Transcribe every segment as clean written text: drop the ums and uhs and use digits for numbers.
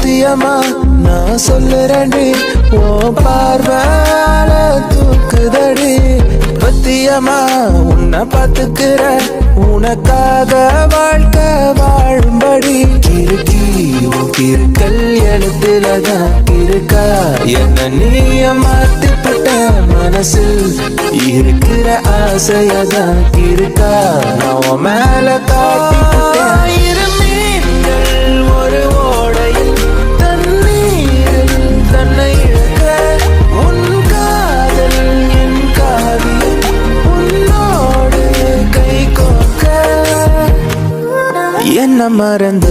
சத்தியமா நான் சொல்லுறேன்டி, ஓ பார்வால தூக்குதடி. பத்தியமா உன்னை பாத்துக்கிற, உனக்காக வாழ்க்கை வாழும்படி. கிறுக்கி உன் கிறுக்கல் எழுத்துலதான் இருக்கா, என்ன நீய மாத்திப்பட்ட மனசில் இருக்கிற ஆசையதான் இருக்கா, நான் மேல காட்டிவிட்டேன். இரு மீன்கள் ஒரு ஓடையில் தண்ணீரில் தன்னை இழக்க, உன் காதல் என் காவியம் உன்னோடு கை கோக்க என்ன மறந்த.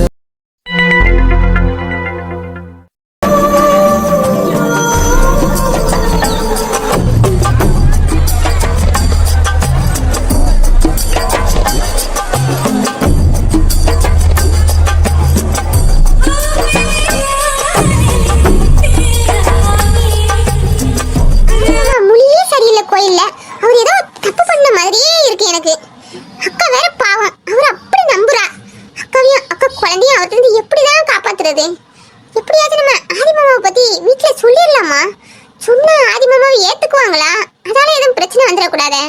எப்படியாவது நம்ம ஆதிமாமாவை பத்தி வீட்டுல சொல்லிடலாமா? சொன்னா ஆதிமாமாவை ஏத்துக்குவாங்களா? அதால எதுவும் பிரச்சனை வந்துடக்கூடாது.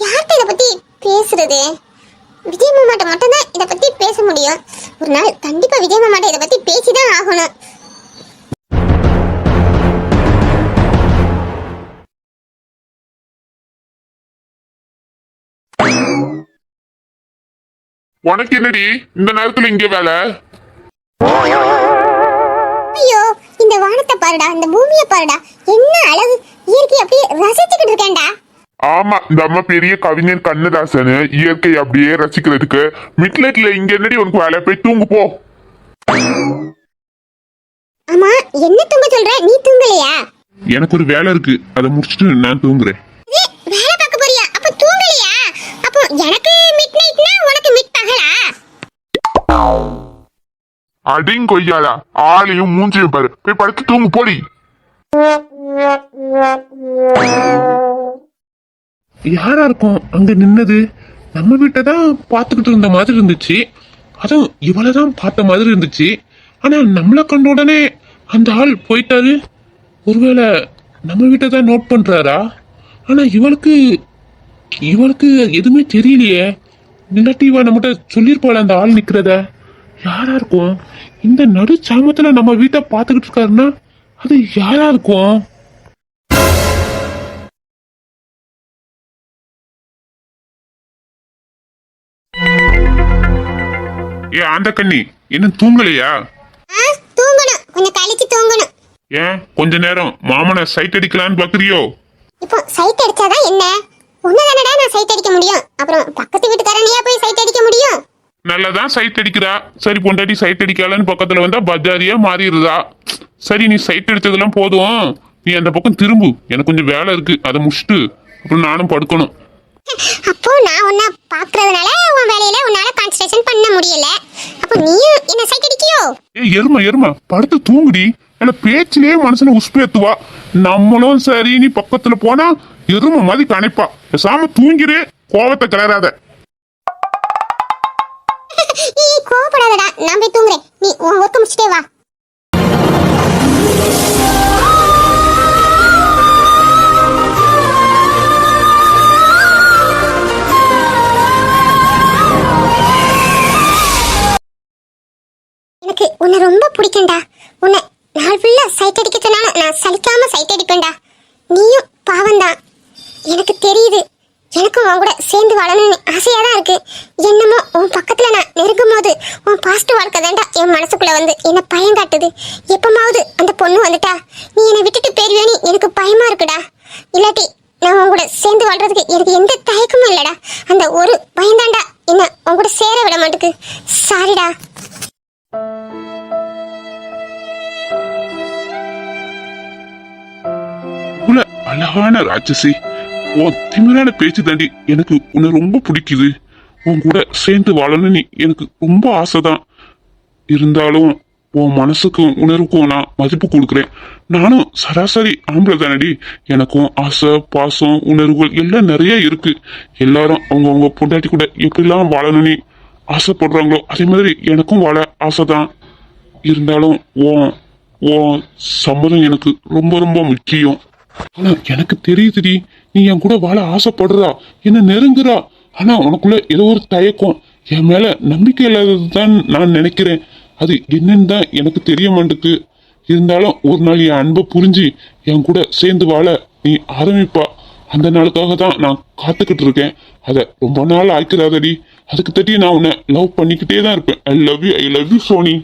யார்கிட்ட இதை பத்தி பேசுறது? விஜய் மாமாட்ட மட்டும்தான் இதை பத்தி பேச முடியும். ஒரு நாள் கண்டிப்பா விஜய் மாமாட்ட இதை பத்தி பேசிதான் ஆகணும். உனக்கு என்னடி இந்த நேரத்துல இங்க வேலை? ஐயோ, இந்த வானத்தை பாருடா, இந்த பூமியை பாருடா, என்ன அழகு! இயற்கை அப்படியே ரசிச்சுக்கிட்டு இருக்கேன்டா. ஆமா, இந்த அம்மா பெரிய கவிஞர் கண்ணதாசன். இயற்கை அப்படியே ரசிக்கிறதுக்கு மிட்லைட்ல இங்க என்னடி உனக்கு வேலை? போய் தூங்கு போ. ஆமா, என்ன தூங்க சொல்ற? நீ தூங்கலையா? எனக்கு ஒரு வேலை இருக்கு, அதை முடிச்சிட்டு நான் தூங்குறேன். வேலை பார்க்க போறியா? அப்ப தூங்கலையா? அப்போ எனக்கு மிட் நைட்னா உனக்கு மிட் பகலா? அடிங் கொய்யாலா, ஆளையும் மூஞ்சியும் பாரு. போய் படுத்து தூங்கு போடி. யாரா இருக்கும் அங்க நின்னது? நம்ம வீட்டை தான் பாத்துக்கிட்டு இருந்த மாதிரி இருந்துச்சு. அதுவும் இவளதான் பார்த்த மாதிரி இருந்துச்சு. ஆனா நம்மள கண்ட உடனே அந்த ஆள் போயிட்டாரு. ஒருவேளை நம்ம வீட்டை தான் நோட் பண்றாரா? ஆனா இவளுக்கு எதுவுமே தெரியலையே. இல்லாட்டி இவ நம்மகிட்ட சொல்லிருப்பாள் அந்த ஆள் நிக்கிறத. யாரா இருக்கும்? இந்த நடு சாமத்துல நம்ம வீட்டை பாத்துக்கிட்டு இருக்காருன்னா அது யாரா இருக்கும்? ஏ அந்த கண்ணி, என்ன தூங்கலையா? தூங்கணும், கொஞ்சம் கழிச்சு தூங்கணும். ஏன் கொஞ்ச நேரம் மாமனை சைட் அடிக்கலான்னு பாக்குறியோ? இப்போ சைட் அடிச்சாதான் என்ன? ஒண்ணுதானடா நான் சைட் அடிக்க முடியும். அப்புறம் பக்கத்து வீட்டுக்காரனையா போய் சைட் அடிக்க முடியும்? நல்லதான் சைட் அடிக்கிறா. சரி, பொண்டாட்டி சைட் அடிக்கலான்னு பக்கத்துல வந்தா பஜாரியா மாறிடுறா. சரி, நீ சைட் அடிச்சதெல்லாம் போதும், நீ அந்த பக்கம் திரும்பு. எனக்கு கொஞ்சம் வேலை இருக்கு, அதை முடிச்சுட்டு அப்புறம் நானும் படுக்கணும். அப்போ நான் உன்னை பாக்குறதுனால உன் வேலையில உன்னால கான்சன்ட்ரேஷன் பண்ண முடியல. அப்போ நீயும் என்ன சைட் அடிக்கியோ? ஏய் எருமை படுத்து தூங்குடி. இல்ல பேச்சிலேயே மனுஷனை உஸ்பேத்துவா. நம்மளும் சரி, நீ பக்கத்துல போனா எருமை மாதிரி கணைப்பா. பேசாம தூங்கிரு, கோவத்தை கிளறாத. நீ கோவப்படாதடா, நான் போய் தூங்குறேன். நீ உன் ஒர்க் முடிச்சிட்டே வா. எனக்கு உன்னை ரொம்ப பிடிக்கும்டா. உன்னை நாள் ஃபுல்லா சைட் அடிக்க சொன்னாலும் நான் சலிக்காம சைட் அடிப்பேன்டா. நீயும் பாவம்தான், எனக்கு தெரியுது. எனக்கும் உன் கூட சேர்ந்து வாழணும்னு ஆசையா தான் இருக்கு. என்னமோ உன் பக்கத்துல நான் நெருங்கும் போது உன் பாஸ்ட் வாழ்க்கை தாண்டா என் மனசுக்குள்ள வந்து என்ன பயம் காட்டுது. எப்பமாவது அந்த பொண்ணு வந்துட்டா நீ என்னை விட்டுட்டு போயிருவேன்னு எனக்கு பயமா இருக்குடா. இல்லாட்டி நான் உன் கூட சேர்ந்து வாழ்றதுக்கு எனக்கு எந்த தயக்கமும் இல்லடா. அந்த ஒரு பயந்தாண்டா என்ன உன் கூட சேர விட மாட்டுக்கு. சாரிடா. அழகான ராட்சசி, உன் திமிரான பேச்சு தாண்டி எனக்கு உன்னை ரொம்ப பிடிக்குது. உன் கூட சேர்ந்து வாழணும்னு எனக்கு ரொம்ப ஆசைதான். இருந்தாலும் உன் மனசுக்கும் உணர்வுக்கும் நான் மதிப்பு கொடுக்குறேன். நானும் சராசரி ஆம்பளை தானடி. எனக்கும் ஆசை, பாசம், உணர்வுகள் எல்லாம் நிறைய இருக்கு. எல்லாரும் அவங்க பொண்டாட்டி கூட எப்படிலாம் வாழணும்னு ஆசைப்படுறாங்களோ அதே மாதிரி எனக்கும் வாழ ஆசைதான். இருந்தாலும் உன் உன் சம்மதம் எனக்கு ரொம்ப ரொம்ப முக்கியம். ஆனா எனக்கு தெரியுதுடி, நீ என் கூட வாழ ஆசைப்படுறா, என்ன நெருங்குறா. ஆனா உனக்குள்ள ஏதோ ஒரு தயக்கம், என் மேல நம்பிக்கை இல்லாததுதான் நான் நினைக்கிறேன். அது என்னன்னு தான் எனக்கு தெரிய மாட்டேங்குது. இருந்தாலும் ஒரு நாள் என் அன்பை புரிஞ்சு என் கூட சேர்ந்து வாழ நீ ஆரம்பிப்பா. அந்த நாளுக்காக தான் நான் காத்துக்கிட்டு இருக்கேன். அதை ரொம்ப நாள் ஆக்கிறாதடி. அதுக்கு தட்டி நான் உன்னை லவ் பண்ணிக்கிட்டே தான் இருப்பேன். I love you Soni.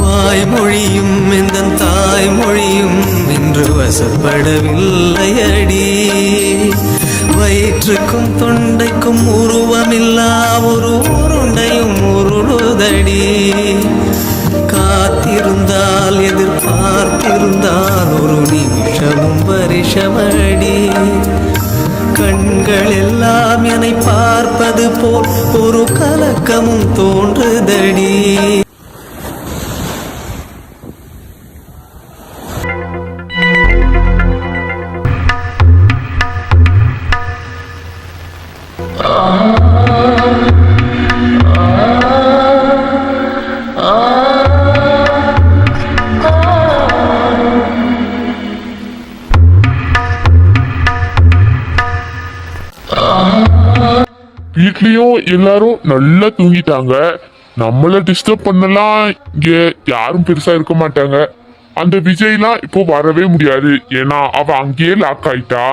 வாய்மொழியும் இந்த தாய்மொழியும் இன்று வசப்படவில்லை அடி. வயிற்றுக்கும் தொண்டைக்கும் உருவமில்லா ஒரு உருண்டையும் உருளுதடி. காத்திருந்தால் எதிர்பார்த்திருந்தால் ஒரு நிமிஷமும் வருஷமடி. கண்கள் எல்லாம் என்னை பார்ப்பது போல் ஒரு கலக்கமும் தோன்றுதடி. வீட்லயும் எல்லாரும் நல்லா தூங்கிட்டாங்க. நம்மள டிஸ்டர்ப் பண்ணலாம் இங்க யாரும் பெருசா இருக்க மாட்டாங்க. அந்த விஜய்லாம் இப்போ வரவே முடியாது, ஏன்னா அவ அங்கேயே லாக் ஆயிட்டா.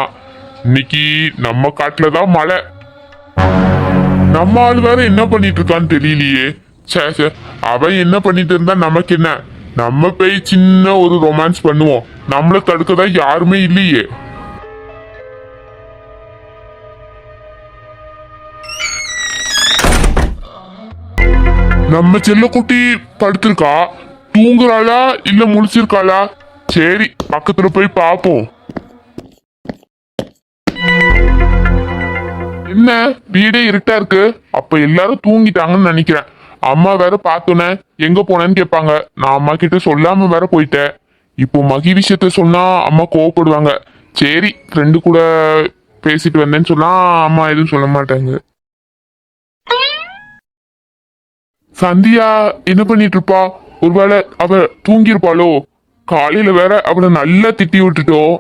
இன்னைக்கு நம்ம காட்டுல தான் மழை. நம்ம ஆள் வேற என்ன பண்ணிட்டு இருக்கான்னு தெரியலையே. சே, அவன் என்ன பண்ணிட்டு இருந்தா நமக்கு என்ன? நம்ம போய் சின்ன ஒரு ரொமான்ஸ் பண்ணுவோம். நம்மள தடுக்கதான் யாருமே இல்லையே. நம்ம செல்லக்குட்டி படுத்திருக்கா, தூங்குறாளா இல்ல முழிச்சிருக்காளா? சரி, பக்கத்துல போய் பாப்போம். என்ன வீடே இருட்டா இருக்கு? அப்ப எல்லாரும் தூங்கிட்டாங்கன்னு நினைக்கிறேன். அம்மா வேற பார்த்தோன்னே எங்க போனேன்னு கேட்பாங்க. நான் அம்மா கிட்ட சொல்லாம வேற போயிட்டேன். இப்போ மகி விஷயத்த சொன்னா அம்மா கோவப்படுவாங்க. சரி, ஃப்ரெண்டு கூட பேசிட்டு வந்தேன்னு சொன்னா அம்மா எதுவும் சொல்ல மாட்டாங்க. சந்தியா என்ன பண்ணிட்டு இருப்பா? ஒருவேளை அவ தூங்கியிருப்பாளோ? காலையில வேற அவளை நல்லா திட்டி விட்டுட்டோம்.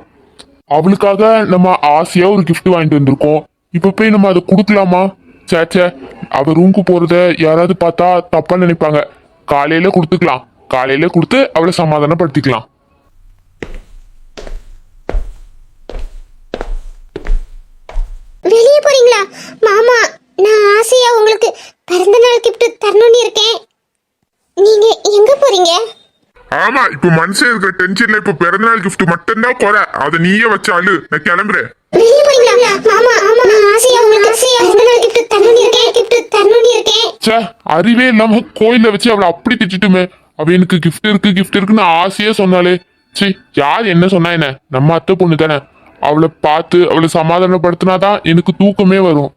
அவளுக்காக நம்ம ஆசையா ஒரு gift வாங்கிட்டு வந்திருக்கோம். இப்ப போய் நம்ம அதை கொடுக்கலாமா? சேச்சே, அவ ரூமுக்கு போறத யாராவது பார்த்தா தப்பா நினைப்பாங்க. காலையில கொடுத்துக்கலாம். காலையில கொடுத்து அவளை சமாதானப்படுத்திக்கலாம். வெளியே போறீங்களா மாமா? நான் ஆசையா உங்களுக்கு பிறந்த நாள் கிஃப்ட் தரணும்னு இருக்கேன். நீங்க எங்க போறீங்க? ஆமா, இப்ப மனுஷன் இருக்கிற டென்ஷன்ல இப்ப பிறந்தநாள் gift மட்டும்தான் குறை. அதை நீயே வச்சாலு. நான் கிளம்புறேன். வெளியே போறீங்களா மாமா? நான் ஆசையா உங்களுக்கு பிறந்த நாள் கிஃப்ட் தரணும்னு இருக்கேன். சே, அறிவே இல்லாம கோயில வச்சு அவளை அப்படி திட்டுமே. அவ எனக்கு gift இருக்குன்னு ஆசையா சொன்னாலே. சரி, யார் என்ன சொன்னா என்ன? நம்ம அத்தை பொண்ணு தானே. அவளை பார்த்து அவளை சமாதானப்படுத்தினாதான் எனக்கு தூக்கமே வரும்.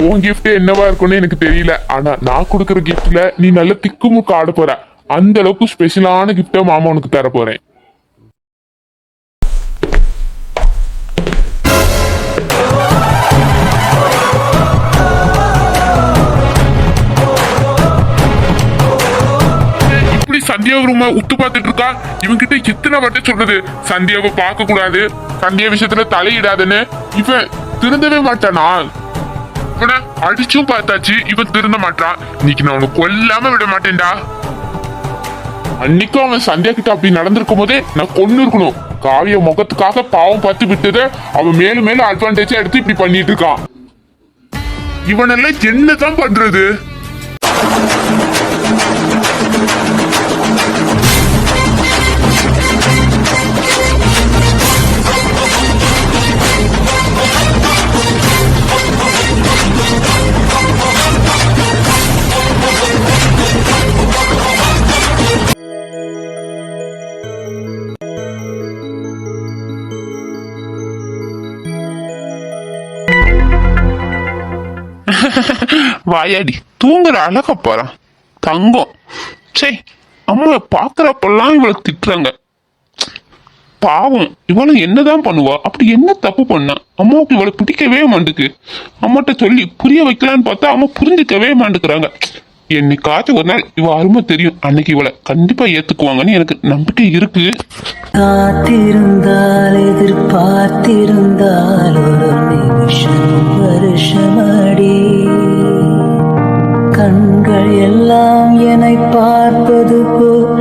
உன் gift என்னவா இருக்கும்னு எனக்கு தெரியல. ஆனா நான் கொடுக்குற giftல நீ நல்ல திக்குமுக்கு ஆட போற. அந்த அளவுக்கு ஸ்பெஷலான gift மாமா உனக்கு தர போறேன். இப்படி சந்தியாவை ரூம உத்து பார்த்துட்டு இருக்கா. இவன்கிட்ட எத்தனை வாட்டி சொல்றது சந்தியாவை பார்க்க கூடாது, சந்தியா விஷயத்துல தலையிடாதுன்னு. இவன் திருந்தவே மாட்டானா? இவனை அடிச்சும் பார்த்தாச்சு, இவன் திருந்த மாட்டான். இன்னைக்கு நான் அவனை கொல்லாம விட மாட்டேன்டா. அன்னைக்கும் அவன் சந்தியா கிட்ட அப்படி நடந்திருக்கும் போதே நான் கொன்னு இருக்கணும். காவிய முகத்துக்காக பாவம் பார்த்து விட்டது. அவன் மேலும் மேலும் அட்வான்டேஜா எடுத்து இப்படி பண்ணிட்டு இருக்கான். இவனெல்லாம் என்னதான் பண்றது? வாயாடி தூங்குற அழகா போறான் தங்கம். சே, அம்மாவை பாக்குறப்பெல்லாம் இவளை திட்டுறாங்க. பாவம், இவளும் என்னதான் பண்ணுவா? அப்படி என்ன தப்பு பண்ணா? அம்மாவுக்கு இவளை பிடிக்கவே மாட்டுக்கு. அம்மாட்ட சொல்லி புரிய வைக்கலான்னு பார்த்தா அம்மா புரிஞ்சுக்கவே மாட்டுக்கிறாங்க. என்னைக்காச்சும் ஒரு நாள் இவ அருமை தெரியும். அன்னைக்கு இவளை கண்டிப்பா ஏத்துக்குவாங்கன்னு எனக்கு நம்பிக்கை இருக்கு. காத்திருந்தால் எதிர்பார்த்திருந்தால் ஒரு நிமிஷம் வருஷமடி கண்கள் எல்லாம் என்னை பார்ப்பது போல்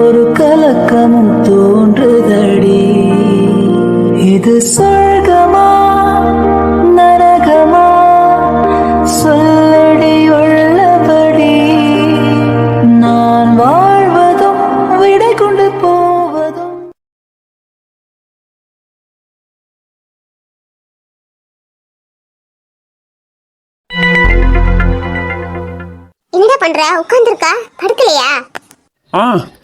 ஒரு கலக்கமும் தோன்றுதடி இது சொர்க்கமா நரகமா சொல்லடி உள்ளபடி நான் வாழ்வதும் விடை கொண்டு போவதும் என்ன பண்ற? உட்கார்ந்திருக்கா? படுக்கலையா?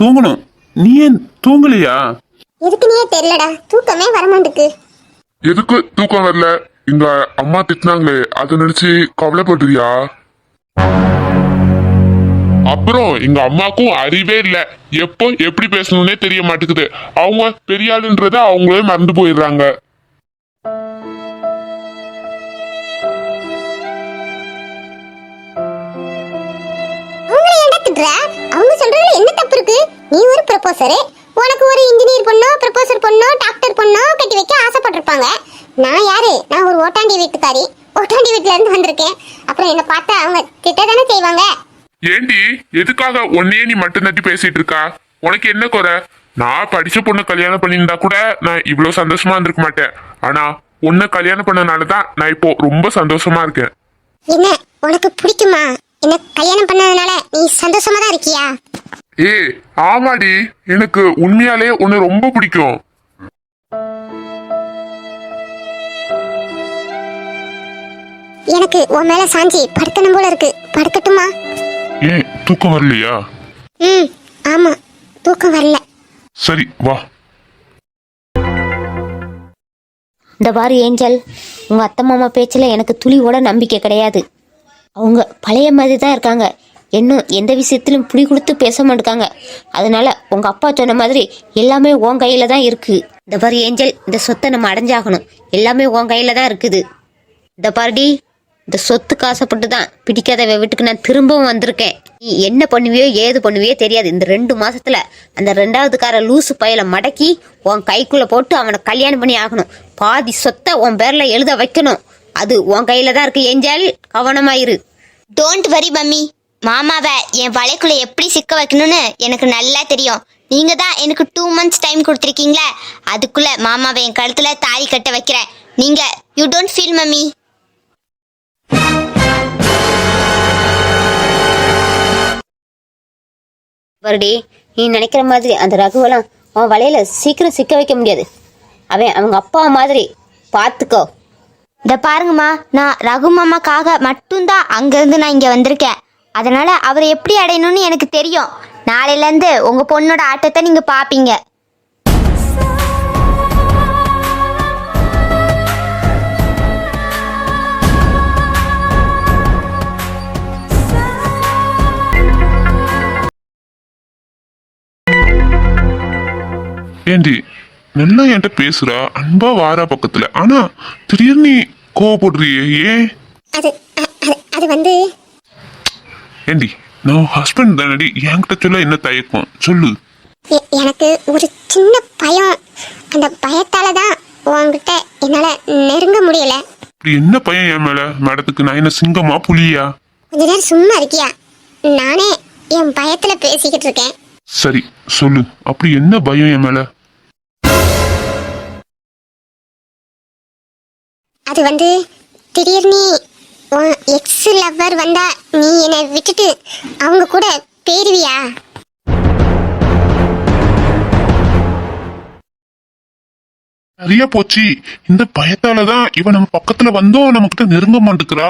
தூங்கணும். நீ ஏன் தூங்கலையா? எதுக்குன்னே தெரியலடா, தூக்கமே வரமாட்டுக்கு. எதுக்கு தூக்கம் வரல? எங்க அம்மா திட்டினாங்களே அதை நினைச்சு கவலைப்படுறியா? அப்புறம் எங்க அம்மாக்கும் அறிவே இல்ல. எப்போ எப்படி பேசணும்னே தெரிய மாட்டேங்குது. அவங்க பெரிய ஆளுன்றத அவங்களே மறந்து போயிடுறாங்க. அவங்கள ஏன்டா திட்டுற? அவங்க சொல்றதுல என்ன தப்பு இருக்கு? நீ ஒரு ப்ரொபோசர், உனக்கு ஒரு இன்ஜினியர் பொண்ணோ ப்ரொபோசர் பொண்ணோ டாக்டர் பொண்ணோ கட்டி வைக்க ஆசைப்பட்டிருப்பாங்க. நான் யாரு? நான் ஒரு ஓட்டாண்டி வீட்டுக்காரி. ஓட்டாண்டி வீட்டுல இருந்து வந்திருக்கேன். அப்புறம் என்ன பார்த்தா அவங்க திட்டதானே செய்வாங்க. ஏண்டி எதுக்காக உன்னையே நீ மட்டும் தட்டி பேசிட்டு இருக்கா? உனக்கு என்ன குறை? நான் படிச்ச பொண்ணு கல்யாணம் பண்ணியிருந்தா கூட நான் இவ்வளவு சந்தோஷமா இருந்திருக்க மாட்டேன். ஆனா உன்னை கல்யாணம் பண்ணனாலதான் நான் இப்போ ரொம்ப சந்தோஷமா இருக்கேன். என்ன உனக்கு பிடிக்குமா? என்ன கல்யாணம் பண்ணதுனால நீ சந்தோஷமா தான் இருக்கியா? ஆமாடி, எனக்கு உண்மையாலே உன்னை ரொம்ப பிடிக்கும். எனக்கு உன் மேல சாஞ்சி படுக்கணும் போல இருக்கு. படுக்கட்டுமா? ஏன் தூக்கம் வரலையா? ஆமா, தூக்கம் வரல. சரி வா. இந்த பாரு ஏஞ்சல், உங்கள் அத்தை மாமா பேச்சில் எனக்கு துளியோட நம்பிக்கை கிடையாது. அவங்க பழைய மாதிரி தான் இருக்காங்க. இன்னும் எந்த விஷயத்திலும் புடி கொடுத்து பேச மாட்டாங்க. அதனால உங்கள் அப்பா சொன்ன மாதிரி எல்லாமே உன் கையில் தான் இருக்குது. இந்த பாரு ஏஞ்சல், இந்த சொத்தை நம்ம அடைஞ்சாகணும். எல்லாமே உன் கையில் தான் இருக்குது. இந்த பாருடி, இந்த சொத்துக்கு ஆசைப்பட்டு தான் பிடிக்காத வீட்டுக்கு நான் திரும்பவும் வந்திருக்கேன். நீ என்ன பண்ணுவியோ ஏது பண்ணுவியோ தெரியாது. இந்த 2 மாசத்துல அந்த 2வதுக்கார லூசு பயலை மடக்கி உன் கைக்குள்ள போட்டு அவனை கல்யாணம் பண்ணி ஆகணும். பாதி சொத்தை உன் பேர்ல எழுத வைக்கணும். அது உன் கையில தான் இருக்கு ஏஞ்சல், கவனமாயிரு. Don't worry mummy. மாமாவை என் வலைக்குள்ள எப்படி சிக்க வைக்கணும்னு எனக்கு நல்லா தெரியும். நீங்க தான் எனக்கு 2 months டைம் கொடுத்துருக்கீங்களே, அதுக்குள்ள மாமாவை என் கழுத்துல தாலி கட்ட வைக்கிறேன். நீங்க யூ டோன்ட் ஃபீல் மம்மி. வருடி, நீ நினைக்கிற மாதிரி அந்த ரகுவெல்லாம் அவன் வலையில சீக்கிரம் சிக்க வைக்க முடியாது. அவன் அவங்க அப்பா மாதிரி பார்த்துக்கோ. இதை பாருங்கம்மா, நான் ரகு மாமாக்காக மட்டும்தான் அங்கேருந்து நான் இங்கே வந்திருக்கேன். அதனால அவரை எப்படி அடையணும்னு எனக்கு தெரியும். நாளையிலேருந்து உங்கள் பொண்ணோட ஆட்டத்தை நீங்கள் பார்ப்பீங்க. ஏண்டி நல்லா என்கிட்ட பேசுறா, அன்பா வாரா பக்கத்துல, ஆனா திடீர்னு நீ கோவப்படுறியே ஏன்? அது அது வந்து ஏண்டி நான் ஹஸ்பண்ட் தானடி, என்கிட்ட சொல்ல என்ன தயக்கம் சொல்லு. எனக்கு ஒரு சின்ன பயம். அந்த பயத்தால தான் உன்கிட்ட என்னால நெருங்க முடியல. இப்படி என்ன பையன் என் மேல? மேடத்துக்கு நான் என்ன சிங்கமா புலியா? கொஞ்ச நேரம் சும்மா இருக்கியா? நானே என் பயத்துல பேசிக்கிட்டு இருக்கேன். சரி சொல்லு, அப்படி என்ன பயம் என் மேல? அது வந்து திடீர்னு உன் எக்ஸ் லவ்வர் வந்தா நீ என்னை விட்டுட்டு அவங்க கூட போயிருவியா? நிறைய போச்சு. இந்த பயத்தாலதான் இவ நம்ம பக்கத்துல வந்தோம் நம்ம கிட்ட நெருங்க மாட்டேங்கிறா.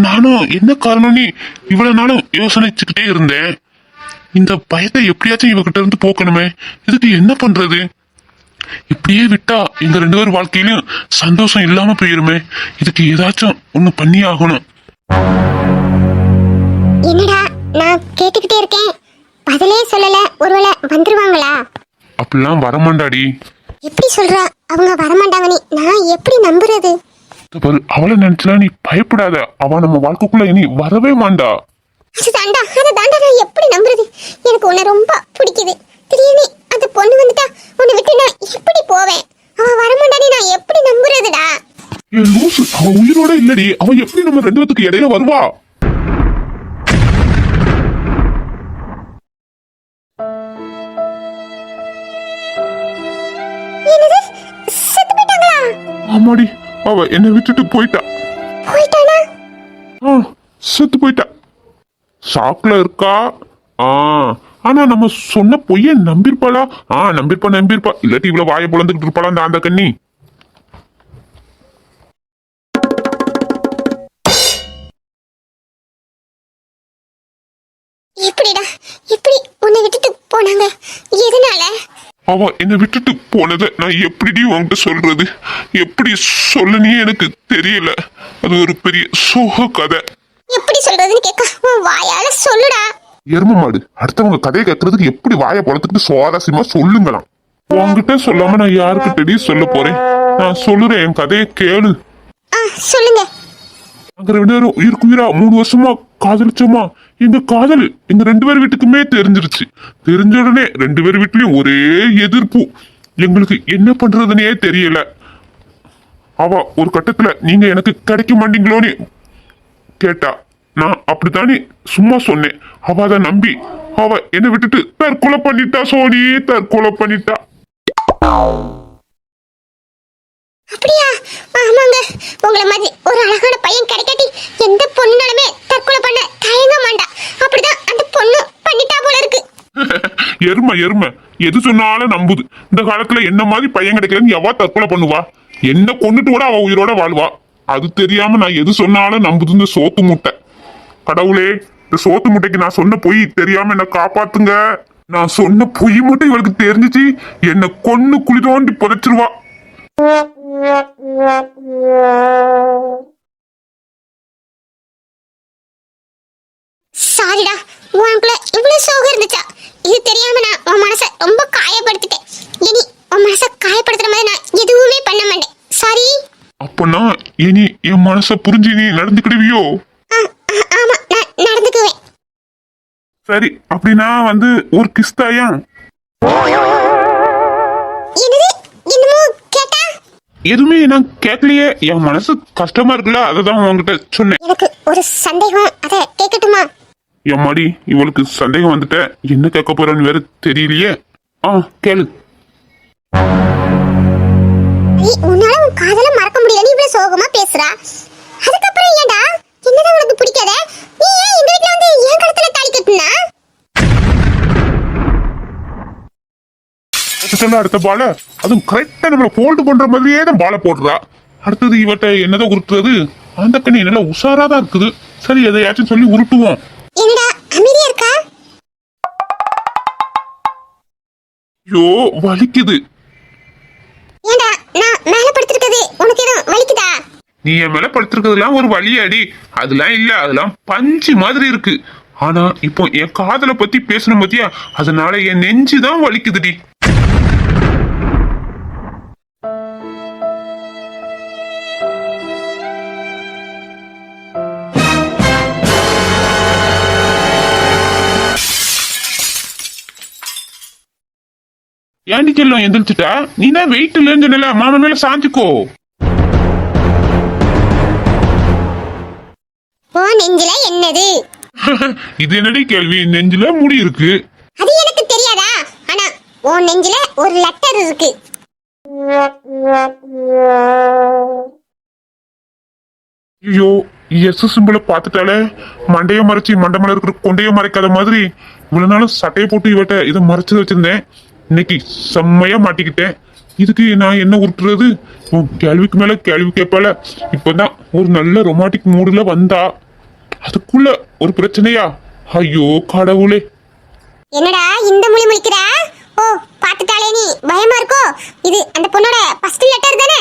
நானும் என்ன காரணம்னு இவ்வளவு நாளும் யோசனைச்சுக்கிட்டே இருந்தேன். இந்த பயத்தை எப்படியாச்சும் இவகிட்ட இருந்து போக்கணுமே. இதுக்கு என்ன பண்றது? இப்படியே விட்டா எங்க 2 பேர் வாழ்க்கையிலும் சந்தோஷம் இல்லாம போயிருமே. இதுக்கு ஏதாச்சும் ஒண்ணு பண்ணி ஆகணும். என்னடா நான் கேட்டுக்கிட்டே இருக்கேன், பதிலே சொல்லல. ஒருவேளை வந்துருவாங்களா? அப்படிலாம் வரமாண்டாடி. எப்படி சொல்ற? அவங்க வரமாட்டாங்க நீ நான் எப்படி நம்புறது? அவளை நினைச்சா நீ பயப்படாத. அவ நம்ம வாழ்க்கைக்குள்ள இனி வரவே மாண்டா. அதை தாண்டா நான் எப்படி நம்புறது? எனக்கு உன்னை ரொம்ப பிடிக்குது. திடீர்னு அந்த பொண்ணு வந்துட்டா உன்னை விட்டு நான் எப்படி போவேன்? அவன் வரமாட்டானே, நான் எப்படி நம்புறதுடா? ஏன் லூசு, அவ உயிரோட இல்லடி. அவ எப்படி நம்ம ரெண்டு பேத்துக்கு இடையில வருவா? என்னது, செத்து போயிட்டாங்களா? ஆமாடி, அவ என்னை விட்டுட்டு போயிட்டா. போயிட்டானா? செத்து போயிட்டா. ஷாக்ல இருக்கா. ஆனா நம்ம சொன்ன பொய்ய நம்பிருப்பாளா? நம்பிருப்பா. இல்லாட்டி இவ்வளவு வாயை பொழந்துகிட்டு இருப்பாளா அந்த கண்ணி? எப்படிடா, எப்படி உன்னை விட்டுட்டு போனாங்க? எதனால? அவ என்னை விட்டுட்டு போனதை நான் எப்படி உன்கிட்ட சொல்றது? எப்படி சொல்லனே எனக்கு தெரியல. அது ஒரு பெரிய சோக கதை. எப்படி சொல்றதுன்னு கேட்க உன் வாயால சொல்லுடா. எரும மாடு, அடுத்தவங்க கதையை கேட்கறதுக்கு எப்படி வாயை பொழத்துக்கிட்டு சுவாரஸ்யமா சொல்லுங்களாம். உன்கிட்ட சொல்லாம நான் யாருக்கிட்டடி சொல்ல போறேன்? நான் சொல்லுறேன், என் கதையை கேளு. சொல்லுங்க. நாங்க 2 பேரும் உயிருக்குயிரா 3 வருஷமா காதலிச்சோமா. எங்க காதல் எங்க 2 பேர் வீட்டுக்குமே தெரிஞ்சிருச்சு. தெரிஞ்ச உடனே 2 பேர் வீட்லயும் ஒரே எதிர்ப்பு. எங்களுக்கு என்ன பண்றதுன்னே தெரியல. அவ ஒரு கட்டத்துல நீங்க எனக்கு கிடைக்க மாட்டீங்களோன்னு கேட்டா. நான் அப்படித்தானே சும்மா சொன்னேன். அவ அதை நம்பி அவ என்னை விட்டுட்டு தற்கொலை பண்ணிட்டா. சோனி தற்கொலை பண்ணிட்டா. அப்படியா? ஆமாங்க, உங்களை மாதிரி ஒரு அழகான பையன் கிடைக்காட்டி எந்த பொண்ணுனாலுமே தற்கொலை பண்ண தயங்க மாட்டா. அப்படிதான் அந்த பொண்ணு பண்ணிட்டா போல இருக்கு. எருமை எது சொன்னாலும் நம்புது. இந்த காலத்துல என்ன மாதிரி பையன் கிடைக்கலன்னு எவா தற்கொலை பண்ணுவா? என்ன கொண்டுட்டு கூட அவ உயிரோட வாழ்வா. அது தெரியாம நான் எது சொன்னாலும் நம்புது இந்த சோத்து முட்டை. கடவுளே, இந்த சோத்து முட்டைக்கு நான் சொன்ன பொய் தெரியாம என்ன காப்பாத்துங்க. நான் சொன்ன பொய் மட்டும் இவளுக்கு தெரிஞ்சிச்சு, என்ன கொன்னு குழி தோண்டி புதைச்சிருவா. சாரிடா, உனக்குள்ள இவ்வளவு சோகம் இருந்துச்சா? இது தெரியாம நான் உன் மனசை ரொம்ப காயப்படுத்திட்டேன். இனி உன் மனசை காயப்படுத்துற மாதிரி நான் எதுவுமே பண்ண மாட்டேன். சாரி. அப்பனா இனி என் மனச புரிஞ்சு நீ நடந்துக்கிடுவியோ? ஆமா, நான் நடந்துக்குவேன். சரி, அப்படின்னா ஒரு கிஸ்தாயா? என்னது, என்னமோ கேட்டா? எதுவுமே நான் கேட்கலையே. என் மனசு கஷ்டமா இருக்குல்ல, அததான் உங்ககிட்ட சொன்னேன். எனக்கு ஒரு சந்தேகம், அதை கேட்கட்டுமா? எம்மாடி, இவளுக்கு சந்தேகம் வந்துட்ட. என்ன கேட்க போறான்னு வேற தெரியலையே. கேளு. உன்னால உன் காதல மறக்க முடியல, நீ இவ்வளவு சோகமா பேசுறா. அதுக்கப்புறம் ஏன்டா, என்னதான் உனக்கு பிடிக்காத? நீ ஏன் எங்க வீட்ல என் கழுத்துல தாலி கட்டுனா? அடுத்த பால அதுவும் கரெக்டா நம்மள போல்டு பண்ற மாதிரியே தான் பால போடுறா. அடுத்தது இவட்ட என்னதான் உருட்டுறது? அந்த கண்ணி நல்லா உஷாராதான் இருக்குது. சரி, எதையாச்சும் சொல்லி உருட்டுவோம். என்னடா அமைதியா இருக்கா? ஐயோ, வலிக்குது. ஏன்டா நான் மேல படுத்திருக்கிறது உனக்கு எதுவும் வலிக்குதா? நீ என் மேல படுத்திருக்கிறதுலாம் ஒரு வலியாடி. அதெல்லாம் இல்ல, அதெல்லாம் பஞ்சு மாதிரி இருக்கு. ஆனா இப்போ என் காதலை பத்தி பேசணும் பத்தியா, அதனால என் நெஞ்சுதான் வலிக்குதுடி. ஏண்டி செல்லம் எந்திரிச்சிட்டா? நீ தான் வெயிட் இல்லைன்னு சொன்னல, மாமா மேல சாஞ்சுக்கோ. ஓ நெஞ்சில என்னது? இது என்னடி கேள்வி? நெஞ்சில முடி இருக்கு. அது எனக்கு தெரியாதா? ஆனா ஓ நெஞ்சில ஒரு லெட்டர் இருக்கு. ஐயோ, எஸ் சிம்பிள பாத்துட்டாலே மண்டைய மறைச்சி மண்டமல இருக்கிற கொண்டைய மறைக்காத மாதிரி இவ்வளவு நாளும் சட்டையை போட்டு இவட்ட இதை மறைச்சு வச்சிருந்தேன். இன்னைக்கு செம்மையா மாட்டிக்கிட்டேன். இதுக்கு நான் என்ன உருட்டுறது? கேள்விக்கு மேல கேள்வி கேட்பால. இப்பதான் ஒரு நல்ல ரொமான்டிக் மூடுல வந்தா, அதுக்குள்ள ஒரு பிரச்சனையா? ஐயோ கடவுளே. என்னடா இந்த மொழி முழிக்கிற? ஓ பாத்துட்டாலே நீ பயமா இருக்கோ? இது அந்த பொண்ணோட ஃபர்ஸ்ட் லெட்டர் தானே?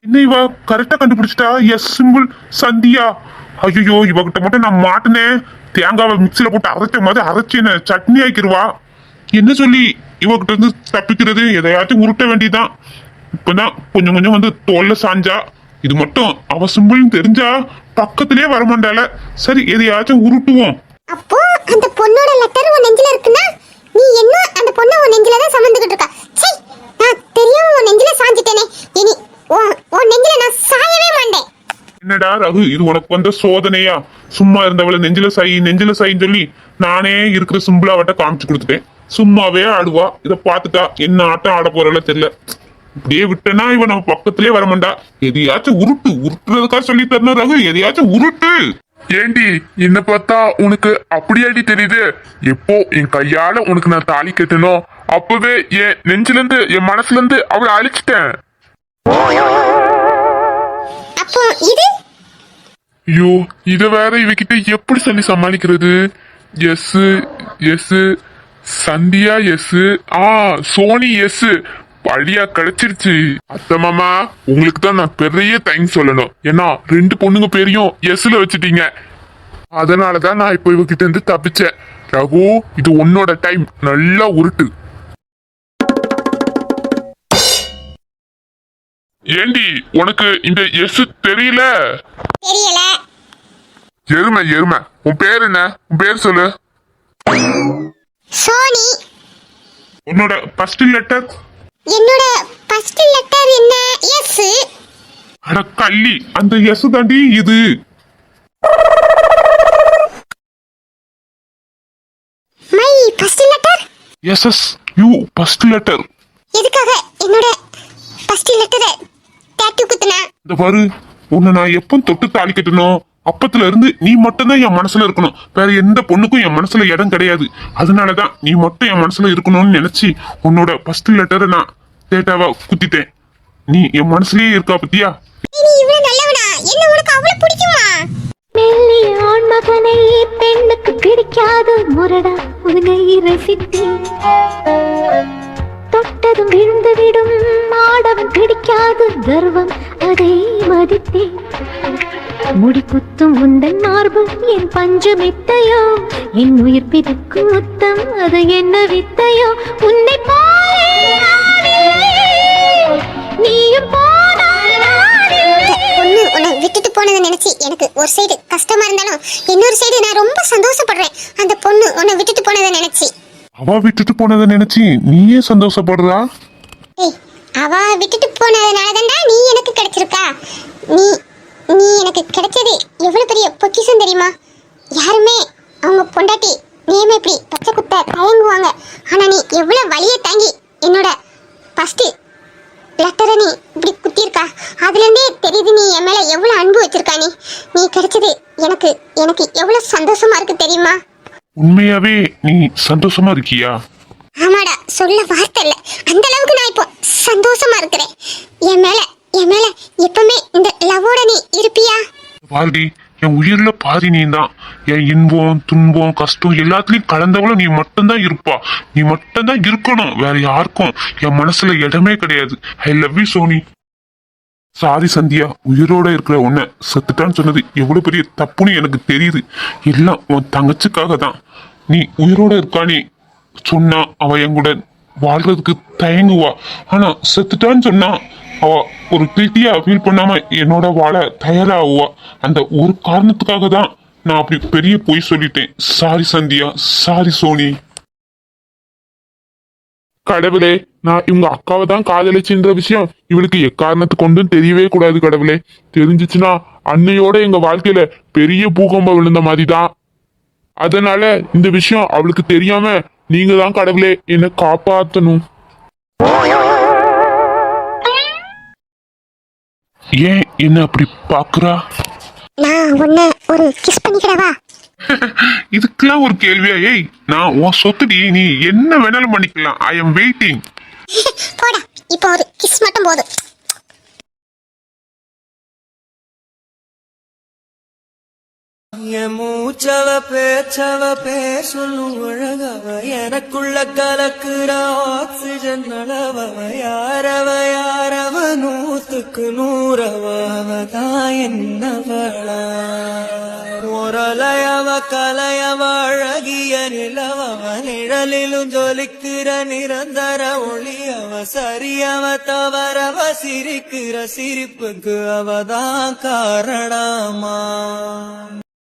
என்ன இவ கரெக்டா கண்டுபிடிச்சிட்டா? S simple Sandhya. ஐயோ, இவகிட்ட மட்டும் நான் மாட்டினேன். தேங்காவை மிக்சியில போட்டு அரைச்ச மாதிரி அரைச்சி என்ன சட்னி ஆக்கிடுவா. என்ன சொல்லி இவகிட்ட இருந்து தப்பிக்கிறது? எதையாச்சும் உருட்ட வேண்டியதான். இப்பதான் கொஞ்சம் கொஞ்சம் தோல்ல சாஞ்சா. இது மட்டும் அவ சிம்பிள்னு தெரிஞ்சா பக்கத்திலே வரமாட்டால. சரி எதையாச்சும் உருட்டுவோம். அப்போ அந்த பொண்ணோட லெட்டர் உன் நெஞ்சில இருக்குன்னா நீ என்ன அந்த பொண்ணை உன் நெஞ்சில தான் சுமந்துக்கிட்டு இருக்கா? சீ, நான் தெரியாம உன் நெஞ்சில சாஞ்சிட்டேனே. இனி உன் நெஞ்சில நான் சாயவே மாட்டேன். என்னடா ரகு, இது உனக்கு வந்த சோதனையா? சும்மா இருந்தவள நெஞ்சில சாயின்னு சொல்லி நானே இருக்கிற சிம்பிளா அவட்ட காமிச்சு கொடுத்துட்டேன். சும்மாவே ஆடுவா. இத பாத்துட்டா என்ன ஆட்டம் ஆட போறல தெரியல. இப்படியே விட்டனா இவன் நம்ம பக்கத்திலே வரமாட்டா. எதையாச்சும் உருட்டுறதுக்கா சொல்லி தரணும் ரகு, எதையாச்சும் உருட்டு. ஏண்டி என்ன பார்த்தா உனக்கு அப்படியாடி தெரியுது? எப்போ என் கையால உனக்கு நான் தாலி கட்டணும் அப்பவே என் நெஞ்சில இருந்து என் மனசுல இருந்து அவளை அழிச்சிட்டேன். அப்போ இது ஐயோ, இத வேற இவகிட்ட எப்படி சொல்லி சமாளிக்கிறது? Yes yes Sandhya yes Soni yes பழியா கிடைச்சிருச்சு. அத்த மாமா, உங்களுக்கு தான் நான் பெரிய தேங்க்ஸ் சொல்லணும். ஏன்னா 2 பொண்ணுங்க பேரையும் எஸ்ல வச்சுட்டீங்க. அதனாலதான் நான் இப்போ இவகிட்ட இருந்து தப்பிச்சேன். ரகு, இது உன்னோட டைம், நல்லா உருட்டு. ஏண்டி உனக்கு இந்த எஸ் தெரியல? தெரியல. எருமை உன் பேர் என்ன? உன் பேர் சொல்லு. சோனி. உன்னோட ஃபர்ஸ்ட் லெட்டர்? என்னோட ஃபர்ஸ்ட் லெட்டர் என்ன? எஸ். அட கள்ளி, அந்த எஸ் தாண்டி இது. My first letter? S you first letter. எதுக்காக என்னோட ஃபர்ஸ்ட் லெட்டரை டாட்டூ குத்துன? இந்த பாரு, உன்னை நான் எப்போ தொட்டு தாலி கட்டணும் அப்பத்துல இருந்து நீ மட்டும்தான் என் மனசுல இருக்கணும். வேற எந்த பொண்ணுக்கும் என் மனசுல இடம் கிடையாது. அதனாலதான் நீ மட்டும் என் மனசுல இருக்கணும்னு நினைச்சு உன்னோட ஃபர்ஸ்ட் லெட்டரை நான் டேட்டாவா குத்திட்டேன். நீ என் மனசுலயே இருக்கா பத்தியா? நீ இவ்வளவு நல்லவனா? என்ன உனக்கு அவ்வளவு பிடிக்குமா? மெல்லிய ஆண் மகனை பெண்ணுக்கு பிடிக்காது முரடா உன்னை ரசித்தேன். தொட்டதும் விழுந்து விடும் ஆடவன் பிடிக்காது கர்வம் அதை மதித்தேன். முடி குத்தும் உந்தன் மார்பு என் பஞ்சு மித்தையோ, என் உயிர் பிதுக்கும் முத்தம் அது என்ன வித்தையோ. உன்னை நீயும் பொண்ணு உன்னை விட்டுட்டு போனதை நினைச்சு எனக்கு ஒரு சைடு கஷ்டமா இருந்தாலும் இன்னொரு சைடு நான் ரொம்ப சந்தோஷப்படுறேன். அந்த பொண்ணு உன்னை விட்டுட்டு போனதை நினைச்சு. அவ விட்டுட்டு போனதை நினைச்சு நீயே சந்தோஷப்படுறா? ஏய், அவ விட்டுட்டு போனதுனாலதான்டா நீ எனக்கு கிடைச்சிருக்கா. நீ நீ எனக்கு கிடைச்சது எவ்வளவு பெரிய பொக்கிஷம் தெரியுமா? யாருமே அவங்க பொண்டாட்டி நேமே இப்படி பச்சை குத்த தயங்குவாங்க. ஆனா நீ எவ்வளவு வலியை தாங்கி என்னோட ஃபர்ஸ்ட் லெட்டரை நீ இப்படி குத்திருக்கா. அதுல இருந்தே தெரியுது நீ என் மேல எவ்வளவு அன்பு வச்சிருக்கா. நீ கிடைச்சது எனக்கு எனக்கு எவ்வளவு சந்தோஷமா இருக்கு தெரியுமா? உண்மையாவே நீ சந்தோஷமா இருக்கியா? ஆமாடா, சொல்ல வார்த்தை இல்ல. அந்த அளவுக்கு நான் இப்போ சந்தோஷமா இருக்கிறேன். என் மேல எப்பவுமே இந்த லவ்வோட நீ இருப்பியா? பாரதி, என் உயிர்ல பாதி நீ தான். என் இன்பம் துன்பம் கஷ்டம் எல்லாத்துலயும் கலந்தவளும் நீ மட்டும்தான் இருப்பா. நீ மட்டும்தான் இருக்கணும். வேற யாருக்கும் என் மனசுல இடமே கிடையாது. I love you Soni. Sorry Sandhya, உயிரோட இருக்கிற உன்னை செத்துட்டான்னு சொன்னது எவ்வளவு பெரிய தப்புன்னு எனக்கு தெரியுது. எல்லாம் உன் தங்கச்சிக்காக தான். நீ உயிரோட இருக்கானே சொன்னா அவ என் கூட வாழ்றதுக்கு தயங்குவா. ஆனா செத்துட்டான்னு சொன்னா அவ ஒரு கில்ட்டியா ஃபீல் பண்ணாம என்னோட வாழ தயாராகுவா. அந்த ஒரு காரணத்துக்காக தான் நான் அப்படி பெரிய பொய் சொல்லிட்டேன். Sorry Sandhya, sorry Soni. கடவுளே, நான் இவங்க அக்காவை தான் காதலிச்சுன்ற விஷயம் இவளுக்கு எக்காரணத்து கொண்டும் தெரியவே கூடாது. கடவுளே, தெரிஞ்சிச்சுன்னா அன்னையோட எங்க வாழ்க்கையில பெரிய பூகம்பம் விழுந்த மாதிரி தான். அதனால இந்த விஷயம் அவளுக்கு தெரியாம நீங்க தான் கடவுளே என்னை காப்பாத்தணும். ஏன் என்ன அப்படி பாக்குறா? நான் உன்னை ஒரு கிஸ் பண்ணிக்கிறவா? இதுக்கெல்லாம் ஒரு கேள்வியா? ஏய், நான் உன் சொத்துடி, நீ என்ன வேணாலும் பண்ணிக்கலாம். I am waiting. போடா, இப்போ ஒரு கிஸ் மட்டும் போதும். என் மூச்சவ பேச்சவ பேர் சொல்லும் அழகவ எனக்குள்ள கலக்குற ஆக்சிஜன் அளவவ யாரவ 100க்கு 100 அவதான் என்னவளா ஒரலையவ கலையவ அழகிய நிலவவ நிழலிலும் ஜொலிக்கிற நிரந்தர ஒளியவ சரியவ தவறவ சிரிக்கிற சிரிப்புக்கு அவதான் காரணமா